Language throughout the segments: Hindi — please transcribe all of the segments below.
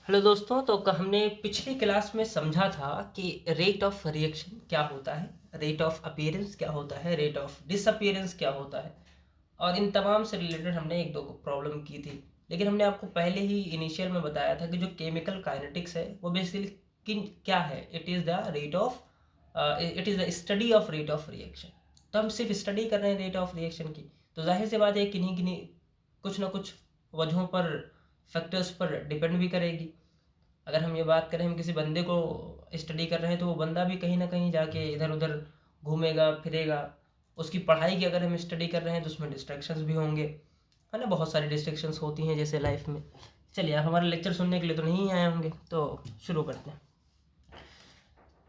हेलो दोस्तों, तो हमने पिछली क्लास में समझा था कि रेट ऑफ रिएक्शन क्या होता है, रेट ऑफ अपीयरेंस क्या होता है, रेट ऑफ डिसअपीयरेंस क्या होता है, और इन तमाम से रिलेटेड हमने एक दो प्रॉब्लम की थी। लेकिन हमने आपको पहले ही इनिशियल में बताया था कि जो केमिकल काइनेटिक्स है वो बेसिकली क्या है। It is the study of rate of reaction. तो हम सिर्फ स्टडी कर रहे हैं रेट ऑफ रिएक्शन की, तो जाहिर सी बात है किन्हीं किन्हीं कुछ ना कुछ वजहों पर, फैक्टर्स पर डिपेंड भी करेगी। अगर हम ये बात करें, हम किसी बंदे को स्टडी कर रहे हैं तो वो बंदा भी कहीं ना कहीं जाके इधर उधर घूमेगा फिरेगा। उसकी पढ़ाई की अगर हम स्टडी कर रहे हैं तो उसमें डिस्ट्रैक्शंस भी होंगे, है ना। बहुत सारी डिस्ट्रैक्शंस होती हैं जैसे लाइफ में। चलिए, आप हमारे लेक्चर सुनने के लिए तो नहीं आए होंगे, तो शुरू करते हैं।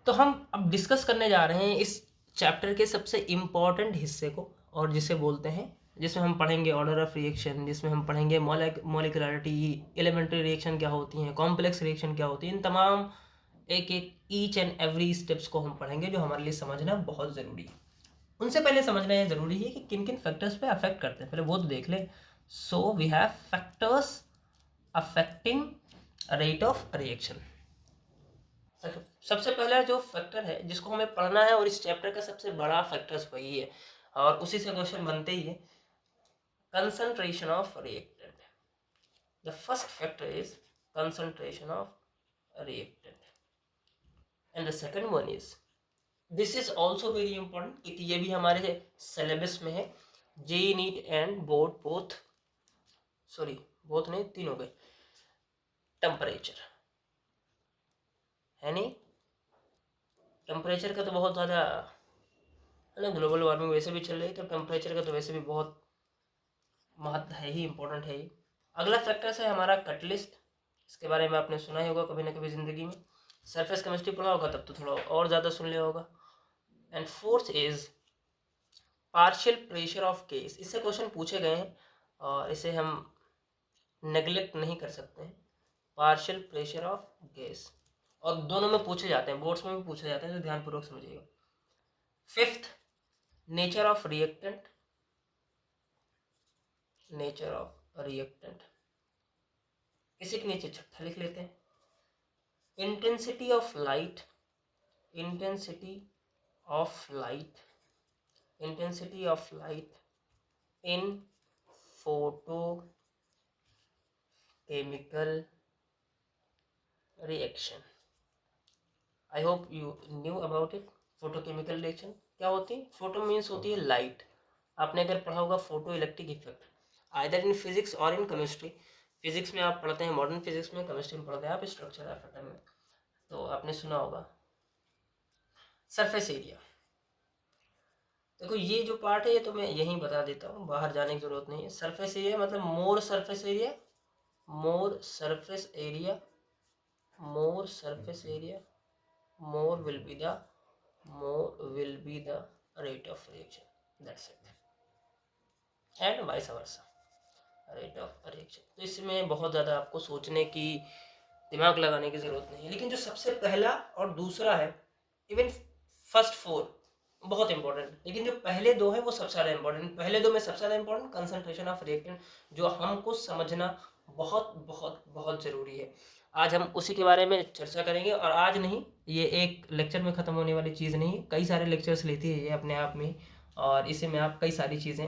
तो हम अब डिस्कस करने जा रहे हैं इस चैप्टर के सबसे इम्पॉर्टेंट हिस्से को, और जिसे बोलते हैं, जिसमें हम पढ़ेंगे ऑर्डर ऑफ रिएक्शन, जिसमें हम पढ़ेंगे मॉलिक्युलरिटी, एलिमेंट्री रिएक्शन क्या होती हैं, कॉम्प्लेक्स रिएक्शन क्या होती है। इन तमाम एक एक ईच एंड एवरी स्टेप्स को हम पढ़ेंगे, जो हमारे लिए समझना बहुत ज़रूरी है। उनसे पहले समझना ये ज़रूरी है कि किन किन फैक्टर्स पे अफेक्ट करते हैं, पहले वो तो देख लें। So we have factors affecting rate of reaction. सबसे पहला जो फैक्टर है जिसको हमें पढ़ना है, और इस चैप्टर का सबसे बड़ा फैक्टर्स वही है, और उसी से क्वेश्चन बनते ही है, concentration of reactant. The first factor is concentration of reactant, and the second one is, this is also very important क्योंकि ये भी हमारे सिलेबस में है। JEE NEET and board both, sorry both नहीं, तीन हो गए। टेम्परेचर है नहीं, टेम्परेचर का तो बहुत ज़्यादा है ना, ग्लोबल वार्मिंग वैसे भी चल रही है, तो टेम्परेचर का तो वैसे भी बहुत महत्व है ही, इम्पोर्टेंट है ही। अगला फैक्टर है हमारा कटलिस्ट। इसके बारे में आपने सुना ही होगा कभी ना कभी ज़िंदगी में, सरफेस केमिस्ट्री पढ़ा होगा तब तो थोड़ा और ज़्यादा सुन लिया होगा। And fourth is partial pressure of case. इससे क्वेश्चन पूछे गए हैं और इसे हम नेग्लेक्ट नहीं कर सकते हैं। पार्शियल प्रेशर ऑफ गैस, और दोनों में पूछे जाते हैं, बोर्ड्स में भी पूछे जाते हैं, तो ध्यानपूर्वक समझिएगा। Fifth, nature of reactant, nature of reactant, इसी के नीचे छठा लिख लेते हैं। Intensity of light, intensity of light, intensity of light in photo chemical reaction. I hope you knew about it. Photochemical reaction क्या होती है? फोटो मीन्स होती है लाइट। आपने अगर पढ़ा होगा photo electric effect, either in physics और इन केमिस्ट्री। फिजिक्स में आप पढ़ते हैं, मॉडर्न फिजिक्स में, केमिस्ट्री में पढ़ते हैं आप स्ट्रक्चर ऑफ एटम में, तो आपने सुना होगा। सरफेस एरिया, देखो ये जो पार्ट है ये तो मैं यहीं बता देता हूँ, बाहर जाने की जरूरत नहीं है। सरफेस एरिया मतलब more surface area, more surface area, more surface area, more will be the more will be the rate of reaction, that's it, and vice versa, rate of reaction। तो इसमें बहुत ज़्यादा आपको सोचने की, दिमाग लगाने की ज़रूरत नहीं है। लेकिन जो सबसे पहला और दूसरा है, इवन फर्स्ट फोर बहुत इंपॉर्टेंट, लेकिन जो पहले दो हैं वो सबसे ज़्यादा इंपॉर्टेंट। पहले दो में सबसे ज़्यादा इंपॉर्टेंट कंसंट्रेशन ऑफ रिएक्टेंट, जो हमको समझना बहुत बहुत बहुत ज़रूरी है। आज हम उसी के बारे में चर्चा करेंगे, और आज नहीं, ये एक लेक्चर में ख़त्म होने वाली चीज़ नहीं है, कई सारे लेक्चर्स लेती है ये अपने आप में, और इसी में आप कई सारी चीज़ें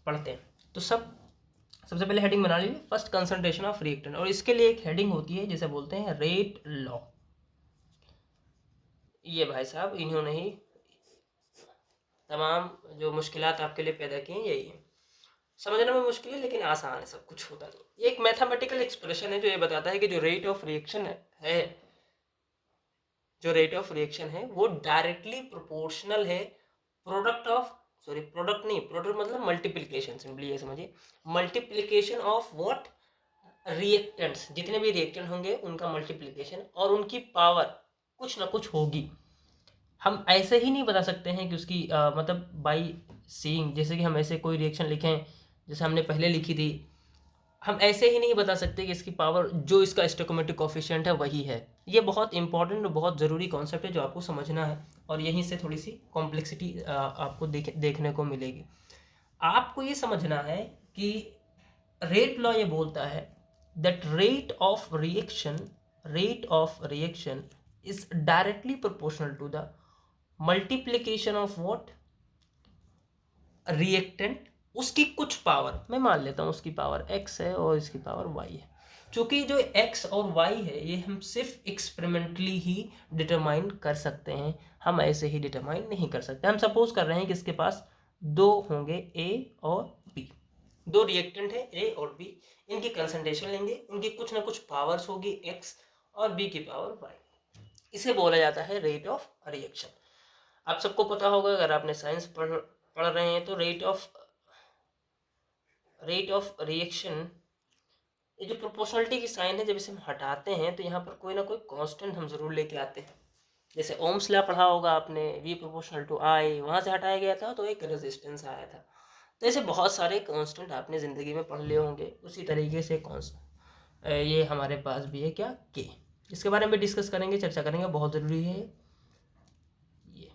पढ़ते हैं। तो सबसे पहले हेडिंग बना लीजिए, फर्स्ट कंसंट्रेशन ऑफ रिएक्टेंट, और इसके लिए एक हेडिंग होती है जिसे बोलते हैं रेट लॉ। ये भाई साहब इन्होंने ही तमाम जो मुश्किलात आपके लिए पैदा की हैं यही है। समझने में मुश्किल है लेकिन आसान है, सब कुछ होता नहीं। एक मैथमेटिकल एक्सप्रेशन है जो ये बताता है कि जो रेट ऑफ रिएक्शन है, जो रेट ऑफ रिएक्शन है वो डायरेक्टली प्रोपोर्शनल है प्रोडक्ट ऑफ, सॉरी प्रोडक्ट नहीं, प्रोडक्ट मतलब मल्टीप्लिकेशन, सिंपली ये समझिए, मल्टीप्लिकेशन ऑफ व्हाट, रिएक्टेंट्स। जितने भी रिएक्टेंट होंगे उनका मल्टीप्लिकेशन, और उनकी पावर कुछ ना कुछ होगी। हम ऐसे ही नहीं बता सकते हैं कि उसकी मतलब बाई सीइंग, जैसे कि हम ऐसे कोई रिएक्शन लिखें जैसे हमने पहले लिखी थी, हम ऐसे ही नहीं बता सकते कि इसकी पावर, जो इसका स्टोइकोमेट्रिक कोफिशिएंट है वही है। ये बहुत इंपॉर्टेंट और बहुत ज़रूरी कॉन्सेप्ट है जो आपको समझना है, और यहीं से थोड़ी सी कॉम्प्लेक्सिटी आपको देखने को मिलेगी। आपको ये समझना है कि रेट लॉ ये बोलता है that rate of reaction rate of reaction is directly proportional to the multiplication of what, reactant, उसकी कुछ पावर, मैं मान लेता हूँ उसकी पावर x है और इसकी पावर y है। क्योंकि जो x और y है ये हम सिर्फ एक्सपेरिमेंटली ही डिटरमाइन कर सकते हैं, हम ऐसे ही डिटरमाइन नहीं कर सकते। हम सपोज कर रहे हैं कि इसके पास दो होंगे a और b, दो रिएक्टेंट है a और b, इनकी कंसंट्रेशन लेंगे, इनकी कुछ ना कुछ पावर्स होगी x और b की पावर y, इसे बोला जाता है रेट ऑफ रिएक्शन। आप सबको पता होगा, अगर आपने साइंस पढ़ रहे हैं तो रेट ऑफ रिएक्शन, ये जो प्रोपोर्शनलिटी की साइन है, जब इसे हम हटाते हैं तो यहाँ पर कोई ना कोई कांस्टेंट हम जरूर लेके आते हैं। जैसे ओम्स लॉ पढ़ा होगा आपने, V प्रोपोर्शनल टू I, वहाँ से हटाया गया था तो एक रेजिस्टेंस आया था। तो ऐसे बहुत सारे कांस्टेंट आपने ज़िंदगी में पढ़ लिए होंगे। उसी तरीके से ये हमारे पास भी है क्या, K, इसके बारे में डिस्कस करेंगे, चर्चा करेंगे, बहुत ज़रूरी है ये।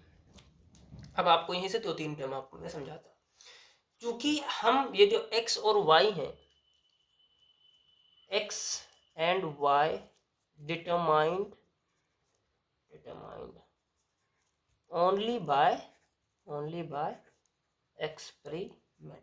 अब आपको यहीं से 2-3 टर्म आपको मैं समझाता हूँ। क्योंकि हम ये जो x और y हैं, x and y determined only by experiment।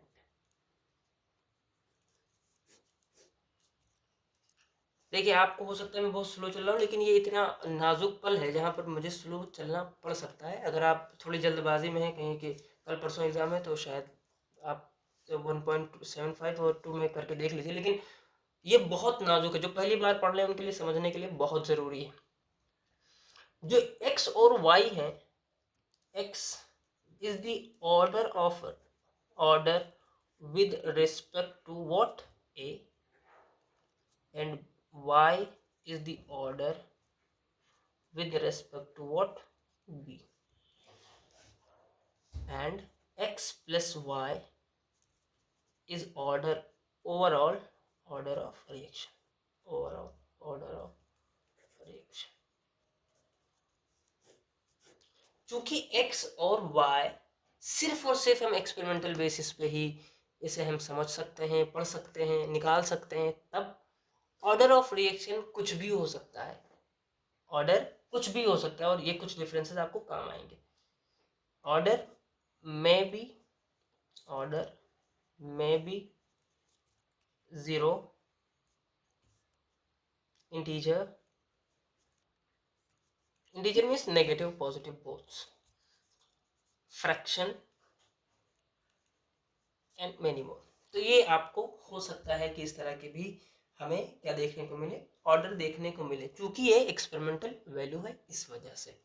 देखिए, आपको हो सकता है मैं बहुत स्लो चल रहा हूँ, लेकिन ये इतना नाजुक पल है जहाँ पर मुझे स्लो चलना पड़ सकता है। अगर आप थोड़ी जल्दबाजी में हैं कहीं कि कल परसों एग्जाम है, तो शायद आप 1.75 और 2 में करके देख लीजिए, लेकिन ये बहुत नाजुक है। जो पहली बार पढ़ रहे हैं उनके लिए समझने के लिए बहुत ज़रूरी है। जो x और y है, x is the order with respect to what, a, and y is the order with respect to what, b, and x plus y is overall order of reaction, overall order of reaction। चूंकि x और y सिर्फ और सिर्फ हम एक्सपेरिमेंटल बेसिस पे ही इसे हम समझ सकते हैं, पढ़ सकते हैं, निकाल सकते हैं, तब ऑर्डर ऑफ रिएक्शन कुछ भी हो सकता है, ऑर्डर कुछ भी हो सकता है, और ये कुछ डिफरेंसेस आपको काम आएंगे। ऑर्डर में be zero, integer means negative positive boths, fraction and many more. तो ये आपको हो सकता है कि इस तरह के भी हमें क्या देखने को मिले, ऑर्डर देखने को मिले, क्योंकि ये एक्सपेरिमेंटल वैल्यू है, इस वजह से।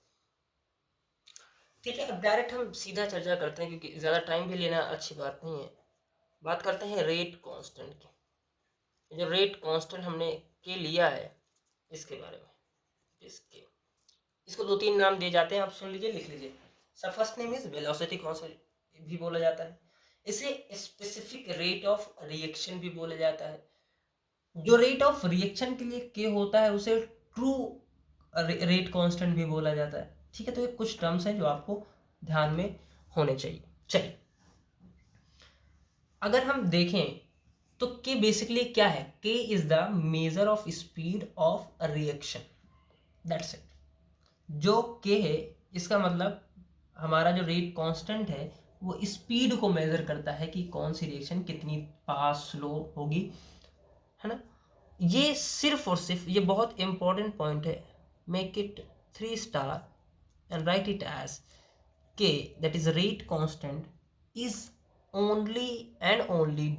ठीक है, अब डायरेक्ट हम सीधा चर्चा करते हैं, क्योंकि ज़्यादा टाइम भी लेना अच्छी बात नहीं है। बात करते हैं रेट कांस्टेंट की। जो रेट कांस्टेंट हमने के लिया है, इसके बारे में, इसको 2-3 नाम दिए जाते हैं, आप सुन लीजिए, लिख लीजिए। सब first name is velocity constant भी बोला जाता है, इसे स्पेसिफिक रेट ऑफ रिएक्शन भी बोला जाता है। जो रेट ऑफ रिएक्शन के लिए के होता है उसे ट्रू रेट कांस्टेंट भी बोला जाता है। ठीक है, तो ये कुछ टर्म्स हैं जो आपको ध्यान में होने चाहिए। चलिए, अगर हम देखें तो के बेसिकली क्या है, के is the measure of speed of reaction, that's it. जो के है, इसका मतलब हमारा जो रेट कांस्टेंट है वो स्पीड को मेजर करता है कि कौन सी रिएक्शन कितनी फास्ट स्लो होगी, है ना। ये सिर्फ और सिर्फ, ये बहुत इंपॉर्टेंट पॉइंट है, make it 3 star and write it as k, that is rate constant, is only and only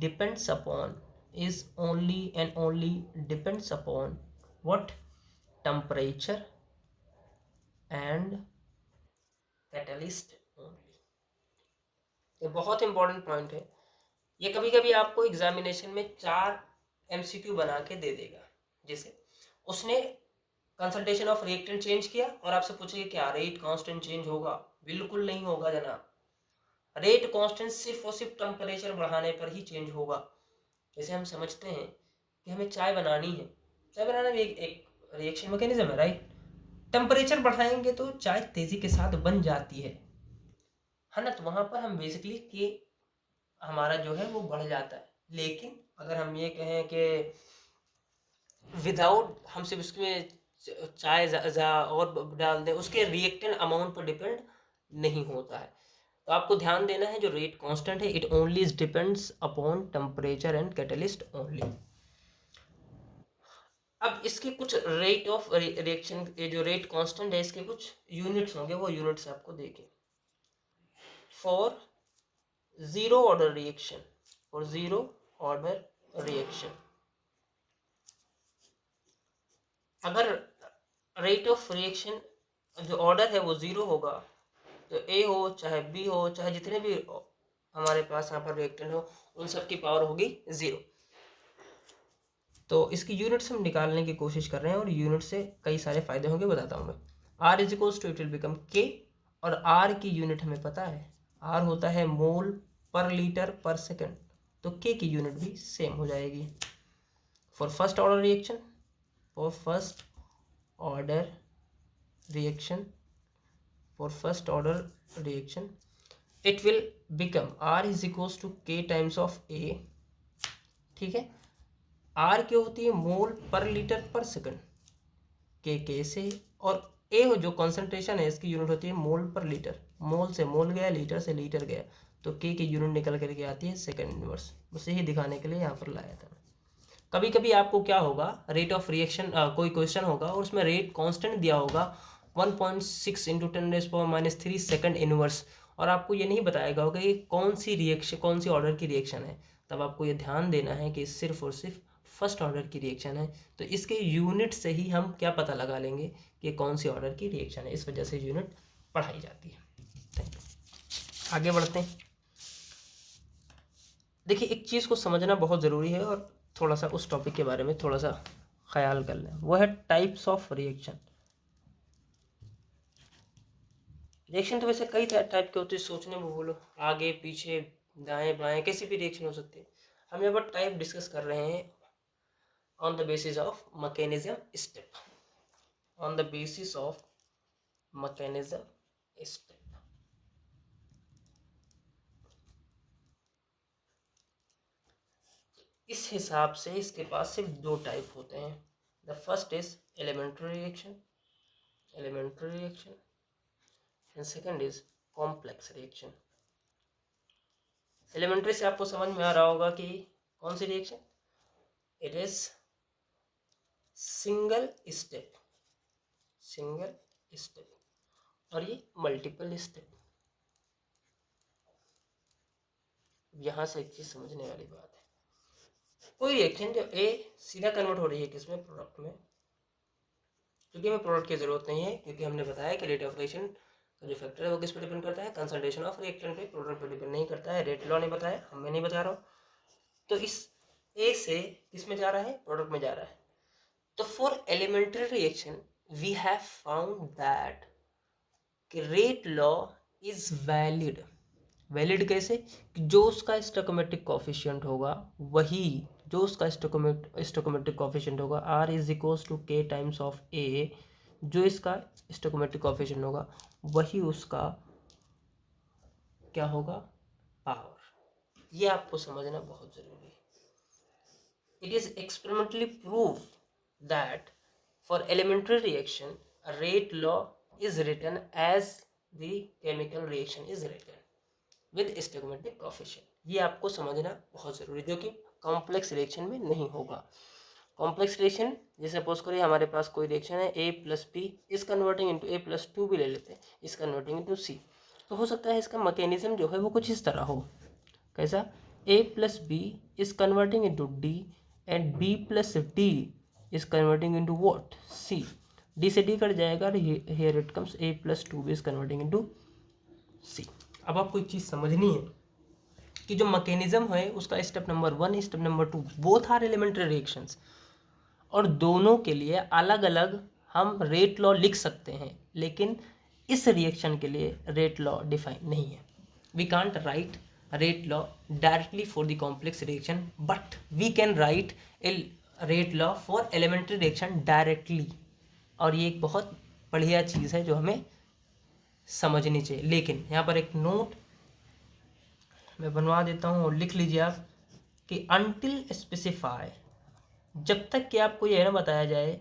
depends upon what, temperature and catalyst only। ये बहुत इंपॉर्टेंट पॉइंट है। ये कभी कभी आपको एग्जामिनेशन में 4 MCQ बना के दे देगा। जैसे उसने कंसंट्रेशन ऑफ रिएक्टेंट चेंज किया और आपसे पूछेगा क्या रेट कांस्टेंट चेंज होगा? बिल्कुल नहीं होगा जनाब। रेट कांस्टेंट सिर्फ और सिर्फ टेम्परेचर बढ़ाने पर ही चेंज होगा। जैसे हम समझते हैं कि हमें चाय बनानी है, चाय बनाना भी एक रिएक्शन मैकेनिज्म है, राइट। टेम्परेचर बढ़ाएंगे तो चाय तेजी के साथ बन जाती है ना। तो वहां पर हम बेसिकली कि हमारा जो है वो बढ़ जाता है। लेकिन अगर हम ये कहें कि विदाउट, हम सिर्फ उसमें चाय और डाल दें, उसके रिएक्टेंट अमाउंट पर डिपेंड नहीं होता है। तो आपको ध्यान देना है जो रेट कांस्टेंट है, it only depends upon temperature and catalyst only. अब इसके कुछ रेट ऑफ रिएक्शन, ये जो रेट कांस्टेंट है इसके कुछ यूनिट्स होंगे, वो यूनिट्स आपको देखें। For zero order reaction, for zero order reaction, अगर रेट ऑफ रिएक्शन जो ऑर्डर है वो जीरो होगा, तो ए हो चाहे बी हो चाहे जितने भी हमारे पास यहाँ पर रिएक्टेंट हो, उन सब की पावर होगी जीरो। तो इसकी यूनिट्स हम निकालने की कोशिश कर रहे हैं और यूनिट से कई सारे फायदे होंगे, बताता हूँ मैं। R is equals to it will become K, और आर की यूनिट हमें पता है, आर होता है मोल पर लीटर पर सेकंड, तो के की यूनिट भी सेम हो जाएगी। For first order reaction, for first order reaction, for first order reaction it will become R is equals to K times of A. ठीक है, आर क्या होती है, मोल पर लीटर पर सेकंड, के से, और ए जो कॉन्सेंट्रेशन है इसकी यूनिट होती है मोल पर लीटर, मोल से मोल गया, लीटर से लीटर गया, तो के की यूनिट निकल करके आती है सेकंड इनवर्स। बस यही दिखाने के लिए यहाँ पर लाया था। कभी कभी आपको क्या होगा, रेट ऑफ रिएक्शन कोई क्वेश्चन होगा और उसमें रेट कांस्टेंट दिया होगा 1.6 इंटू 10⁻³ सेकंड इनवर्स, और आपको ये नहीं बताएगा होगा कि कौन सी रिएक्शन, कौन सी ऑर्डर की रिएक्शन है। तब आपको ये ध्यान देना है कि सिर्फ और सिर्फ फर्स्ट ऑर्डर की रिएक्शन है, तो इसके यूनिट से ही हम क्या पता लगा लेंगे कि कौन सी ऑर्डर की रिएक्शन है। इस वजह से यूनिट पढ़ाई जाती है। Thank you. आगे बढ़ते हैं। देखिए, एक चीज़ को समझना बहुत ज़रूरी है और थोड़ा सा उस टॉपिक के बारे में थोड़ा सा ख्याल कर लें, वो है टाइप्स ऑफ रिएक्शन। रिएक्शन तो वैसे कई टाइप के होते हैं, सोचने में बोलो, आगे पीछे दाएं बाएं कैसी भी रिएक्शन हो सकती है। हम यहाँ पर टाइप डिस्कस कर रहे हैं on the basis of mechanism step, on the basis of mechanism step. इस हिसाब से इसके पास सिर्फ दो टाइप होते हैं। The first is elementary reaction, elementary reaction, and second is complex reaction. Elementary से आपको समझ में आ रहा होगा कि कौन सी reaction, it is single step, single step, और ये मल्टीपल स्टेप। यहां से एक चीज समझने वाली बात है, कोई रिएक्शन जो ए सीधा कन्वर्ट हो रही है किसमें, प्रोडक्ट में, क्योंकि हमें प्रोडक्ट की जरूरत नहीं है, क्योंकि हमने बताया कि रेट ऑफ रिएक्शन का जो फैक्टर है वो किस पर डिपेंड करता है, कंसंट्रेशन ऑफ रिएक्टेंट पे, प्रोडक्ट पर डिपेंड नहीं करता है। रेट लॉ ने बताया, मैं नहीं बता रहा हूँ। तो इस ए से किस में जा रहा है, प्रोडक्ट में जा रहा है। तो for elementary reaction we have found that कि rate law is valid. Valid कैसे, कि जो उसका स्टोइकोमेट्रिक कोफिशिएंट होगा वही, जो उसका स्टोइकोमेट्रिक कोफिशिएंट होगा are is equals to K times of ए, जो इसका स्टोइकोमेट्रिक कोफिशिएंट होगा वही उसका क्या होगा, पावर। ये आपको समझना बहुत जरूरी है। It is experimentally prove that for elementary reaction rate law is written as the chemical reaction is written with stoichiometric coefficient। ये आपको समझना बहुत जरूरी है, जो कि कॉम्प्लेक्स रिएक्शन में नहीं होगा। कॉम्प्लेक्स रिएक्शन जैसे सपोज करिए हमारे पास कोई रिएक्शन है a प्लस बी इस कन्वर्टिंग इंटू a प्लस 2 भी ले लेते हैं, इस कन्वर्टिंग इंटू c, तो हो सकता है इसका मैकेनिज्म जो है वो कुछ इस तरह हो। कैसा, a plus B is converting into d and b plus d is converting into what, c। D से डी कट जाएगा, here it comes a plus 2 is converting into c। अब आपको एक चीज़ समझनी है कि जो मैकेनिज्म है उसका step number 1, step number 2 both are elementary reactions, और दोनों के लिए अलग अलग हम रेट लॉ लिख सकते हैं, लेकिन इस रिएक्शन के लिए रेट लॉ डिफाइन नहीं है। We can't write rate law directly for the complex reaction, but we can write a rate law for elementary reaction directly, और ये एक बहुत बढ़िया चीज़ है जो हमें समझनी चाहिए। लेकिन यहाँ पर एक नोट मैं बनवा देता हूँ और लिख लीजिए आप कि अनटिल स्पेसिफाई, जब तक कि आपको यह ना बताया जाए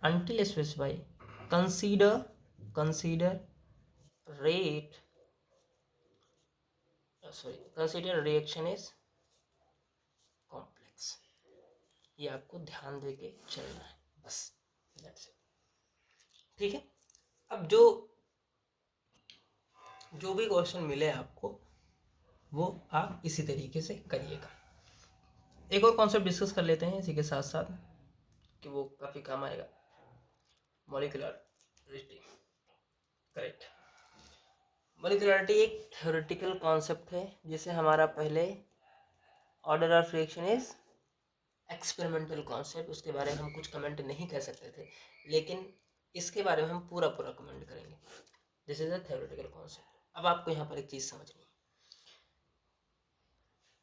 until specify, consider rate consider reaction is complex. ये आपको ध्यान देके चलना है बस, that's it. ठीक है। अब जो भी क्वेश्चन मिले आपको वो आप इसी तरीके से करिएगा। एक और कॉन्सेप्ट डिस्कस कर लेते हैं इसी के साथ साथ कि वो काफ़ी काम आएगा, मॉलिक्यूलरिटी। करेक्ट। मॉलिक्यूलरिटी एक थ्योरेटिकल कॉन्सेप्ट है जिसे हमारा पहले order of reaction is experimental concept, उसके बारे में हम कुछ कमेंट नहीं कर सकते थे, लेकिन इसके बारे में हम पूरा कमेंट करेंगे। This is a theoretical concept. अब आपको यहाँ पर एक चीज़ समझनी है,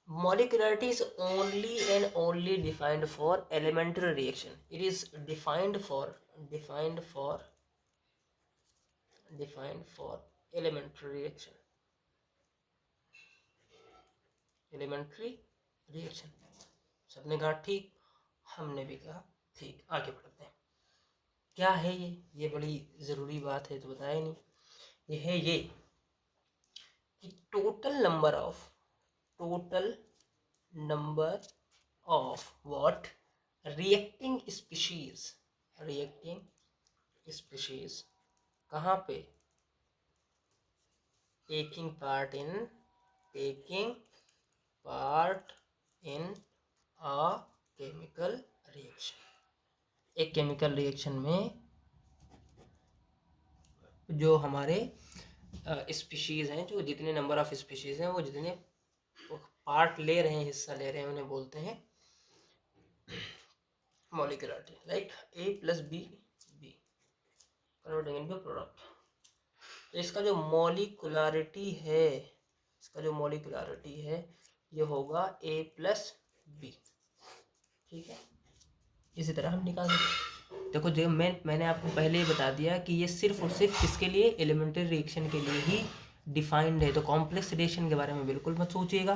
molecularity is only and only defined for elementary reaction. It is defined for elementary reaction. elementary reaction. सबने कहा ठीक, हमने भी कहा ठीक। आगे बढ़ते हैं। क्या है ये बड़ी ज़रूरी बात है तो बताया ही नहीं। ये है ये कि total number of what reacting species कहाँ पे taking part in a chemical reaction। एक केमिकल रिएक्शन में जो हमारे स्पीशीज हैं, जो जितने नंबर ऑफ स्पीशीज हैं, वो जितने पार्ट ले रहे हैं, हिस्सा ले रहे हैं, उन्हें बोलते हैं molecularity. Like A + B converting into product. तो इसका जो मॉलिक्यूलरिटी है ये होगा A + B। ठीक है, इसी तरह हम निकाल सकते। देखो जो मैंने आपको पहले ही बता दिया कि ये सिर्फ और सिर्फ किसके लिए, एलिमेंट्री रिएक्शन के लिए ही डिफाइंड है। तो कॉम्प्लेक्स रिएक्शन के बारे में बिल्कुल मत सोचिएगा।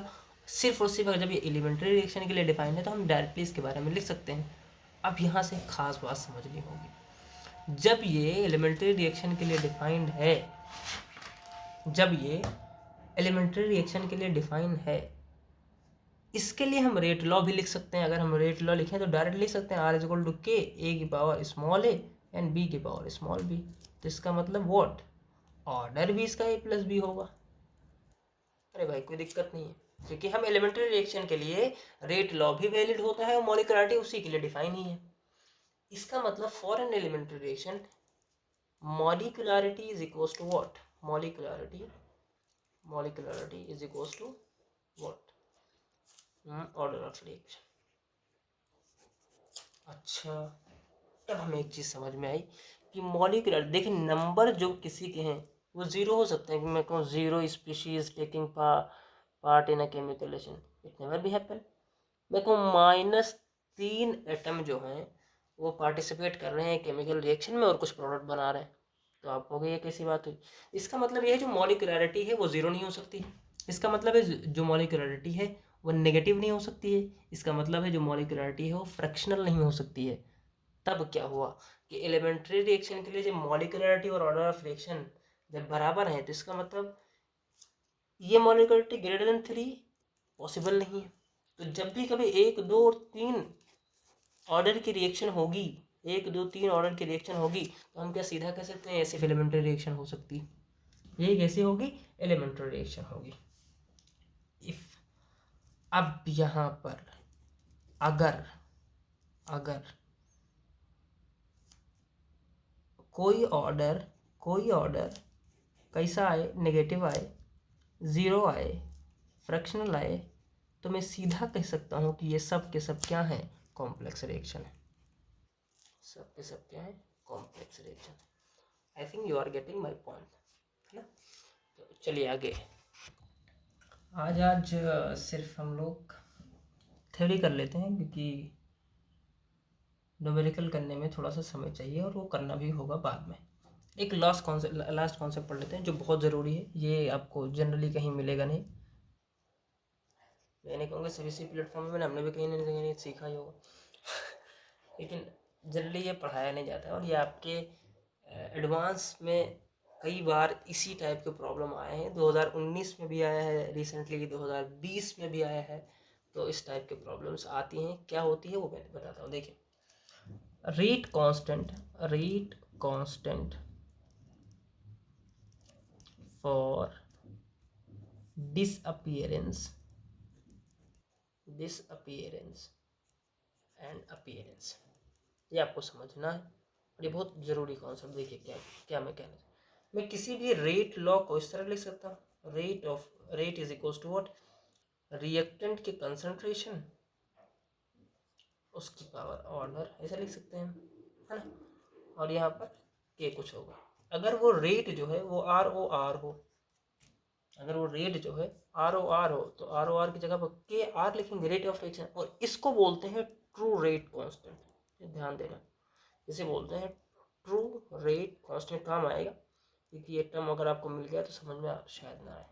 सिर्फ और सिर्फ जब ये एलिमेंट्री रिएक्शन के लिए डिफाइंड है तो हम डायरेक्टली इसके बारे में लिख सकते हैं। अब यहाँ से खास बात समझनी होगी, जब ये एलिमेंट्री रिएक्शन के लिए डिफाइंड है, इसके लिए हम रेट लॉ भी लिख सकते हैं। अगर हम रेट लॉ लिखें तो डायरेक्ट लिख सकते हैं R=K A⁻small a and B⁻small b। तो इसका मतलब व्हाट, ऑर्डर भी इसका A + B होगा। अरे भाई कोई दिक्कत नहीं है, क्योंकि हम एलिमेंट्री रिएक्शन के लिए रेट लॉ भी वैलिड होता है और मॉलिक्यूलरिटी उसी के लिए डिफाइन ही है। इसका मतलब for an elementary reaction molecularity is equals to what, molecularity is equals to what, order of reaction. अच्छा, तब हमें एक चीज़ समझ में आई कि मॉलिक्यूलर, देखिए नंबर जो किसी के हैं वो ज़ीरो हो सकते हैं। कि मैं कहूँ 0 species taking part in a chemical reaction, it never be happen. मैं कहूँ -3 एटम जो हैं वो पार्टिसिपेट कर रहे हैं केमिकल रिएक्शन में और कुछ प्रोडक्ट बना रहे हैं, तो आप कहोगे ये कैसी बात हुई। इसका मतलब ये है जो मॉलिक्यूलरिटी है वो ज़ीरो नहीं हो सकती। इसका मतलब है जो मॉलिक्यूलरिटी है वो नेगेटिव नहीं हो सकती है। इसका मतलब है जो मॉलिक्यूलरिटी है वो फ्रैक्शनल नहीं हो सकती है। तब क्या हुआ कि एलिमेंट्री रिएक्शन के लिए जब मॉलिक्यूलरिटी और ऑर्डर ऑफ रिएक्शन जब बराबर हैं, तो इसका मतलब ये मॉलिक्यूलरिटी >3 पॉसिबल नहीं है। तो जब भी कभी 1 2 और 3 ऑर्डर की रिएक्शन होगी, 1 2 3 ऑर्डर की रिएक्शन होगी, तो हम क्या सीधा कह सकते हैं ऐसे एलिमेंट्री रिएक्शन हो सकती है। ये कैसे होगी, एलिमेंट्री रिएक्शन होगी। इफ अब यहाँ पर अगर कोई ऑर्डर कैसा आए, नेगेटिव आए, ज़ीरो आए, फ्रैक्शनल आए, तो मैं सीधा कह सकता हूँ कि ये सब के सब क्या हैं, कॉम्प्लेक्स रिएक्शन है। सब के सब क्या है, complex reaction. I think you are getting my point, है ना। तो चलिए आगे। आज सिर्फ हम लोग थ्योरी कर लेते हैं, क्योंकि न्यूमेरिकल करने में थोड़ा सा समय चाहिए और वो करना भी होगा बाद में। एक लास्ट कॉन्सेप्ट पढ़ लेते हैं जो बहुत ज़रूरी है। ये आपको जनरली कहीं मिलेगा नहीं, मैं नहीं कहूँगा सभी प्लेटफॉर्म में, हमने भी कहीं नहीं सीखा ही होगा, लेकिन जनरली ये पढ़ाया नहीं जाता है, और ये आपके एडवांस में कई बार इसी टाइप के प्रॉब्लम आए हैं। 2019 में भी आया है, रिसेंटली 2020 में भी आया है। तो इस टाइप के प्रॉब्लम्स आती हैं, क्या होती है वो मैं बताता हूँ। देखिए, rate constant for disappearance and appearance, ये आपको समझना है, और ये बहुत ज़रूरी कॉन्सेप्ट। देखिए क्या क्या मैं कहना चाहता हूँ। मैं किसी भी रेट लॉ को इस तरह लिख सकता हूँ, rate is equals to what, reactant के कंसंट्रेशन उसकी पावर ऑर्डर, ऐसा लिख सकते हैं, है ना। और यहाँ पर के कुछ होगा। अगर वो रेट जो है वो आर ओ आर हो, अगर वो रेट जो है आर ओ आर हो, तो आर ओ आर की जगह पर के आर लिखेंगे, रेट ऑफ रिएक्शन, और इसको बोलते हैं ट्रू रेट कांस्टेंट। ध्यान देना, इसे बोलते हैं ट्रू रेट कांस्टेंट। काम आएगा, क्योंकि ये टर्म अगर आपको मिल गया तो समझ में शायद ना आए।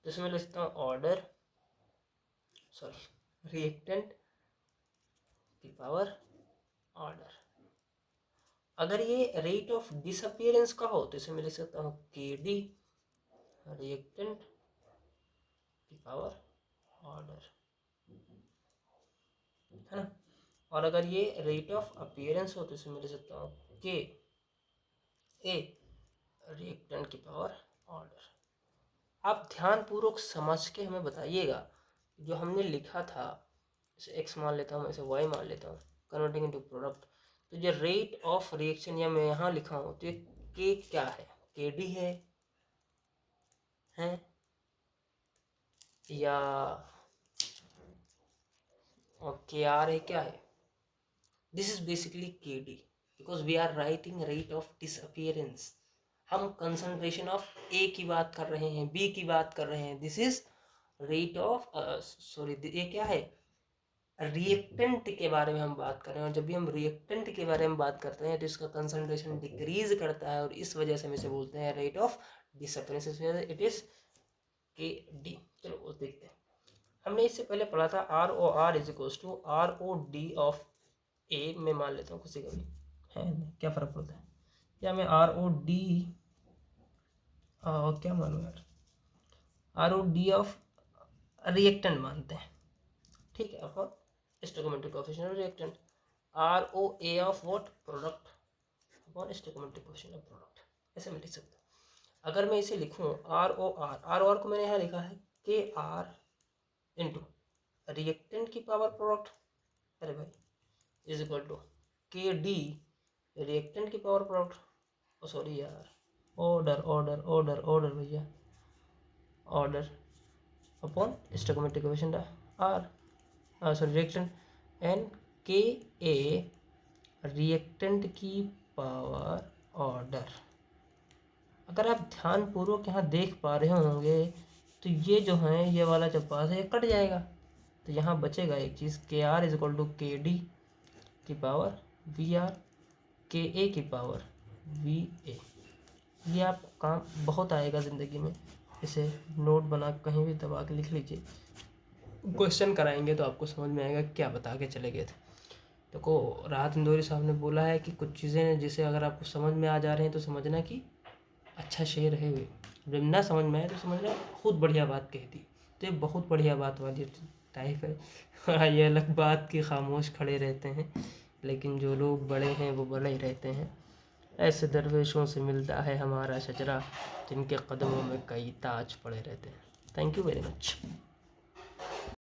तो इसमें लिखता हूँ ऑर्डर, रिएक्टेंट की पावर ऑर्डर। अगर ये रेट ऑफ डिसअपियरेंस का हो तो इसे मैं लिख सकता हूँ के डी, रिएक्टेंट की पावर ऑर्डर, है ना। और अगर ये रेट ऑफ अपीयरेंस हो तो इसे मैं लिख सकता हूँ के ए, रिएक्टेंट की पावर ऑर्डर। आप ध्यानपूर्वक समझ के हमें बताइएगा, जो हमने लिखा था, इसे एक्स मान लेता हूँ, इसे वाई मान लेता हूँ, कन्वर्टिंग इनटू प्रोडक्ट। तो जो रेट ऑफ रिएक्शन या मैं यहाँ लिखा हूँ, तो ये के क्या है, के डी है या के आर है, क्या है। This is basically K D, because we are writing rate of disappearance. हम कंसंट्रेशन ऑफ ए की बात कर रहे हैं, बी की बात कर रहे हैं। दिस इज रेट ऑफ ये क्या है, रिएक्टेंट के बारे में हम बात कर रहे हैं। और जब भी हम रिएक्टेंट के बारे में बात करते हैं तो इसका कंसंट्रेशन डिक्रीज करता है, और इस वजह से हम इसे बोलते हैं rate of disappearance. It is K D. चलो वो देखते हैं। हमने इससे पहले पढ़ा था R O R is equals to R O D of A. मैं मान लेता हूँ किसी का भी, है क्या फ़र्क पड़ता है, या मैं आर ओ डी क्या मानूँ यार, R O D of reactant मानते हैं, ठीक है। Upon stoichiometric coefficient of reactant, R O A of what, product, upon stoichiometric coefficient of product, ऐसे मैं लिख सकता हूँ। अगर मैं इसे लिखूँ आर ओ आर को मैंने यहाँ लिखा है के आर इंटू रिएक्टेंट की पावर प्रोडक्ट, अरे भाई, is equal to K D reactant की पावर प्रोडक्ट, ओ सॉरी यार, ऑर्डर भैया, order upon stoichiometric coefficient R, sorry reactant, N K A reactant की पावर ऑर्डर। अगर आप ध्यानपूर्वक यहाँ देख पा रहे होंगे तो ये जो है, ये वाला जब पास है ये कट जाएगा, तो यहाँ बचेगा एक चीज़, के are is equal to K D की पावर वी आर, के ए की पावर वी ए। ये आपको काम बहुत आएगा ज़िंदगी में, इसे नोट बना कहीं भी दबा के लिख लीजिए, क्वेश्चन कराएंगे तो आपको समझ में आएगा क्या बता के चले गए थे। देखो, राहत इंदौरी साहब ने बोला है कि कुछ चीज़ें जिसे अगर आपको समझ में आ जा रहे हैं तो समझना कि अच्छा शेर है वे, जब ना समझ में आए तो समझना बहुत बढ़िया बात कह दी। तो ये बहुत बढ़िया बात वाली टाइप है। ये अलग बात कि खामोश खड़े रहते हैं, लेकिन जो लोग बड़े हैं वो बड़े ही रहते हैं। ऐसे दरवेशों से मिलता है हमारा शजरा, जिनके कदमों में कई ताज पड़े रहते हैं। Thank you very much.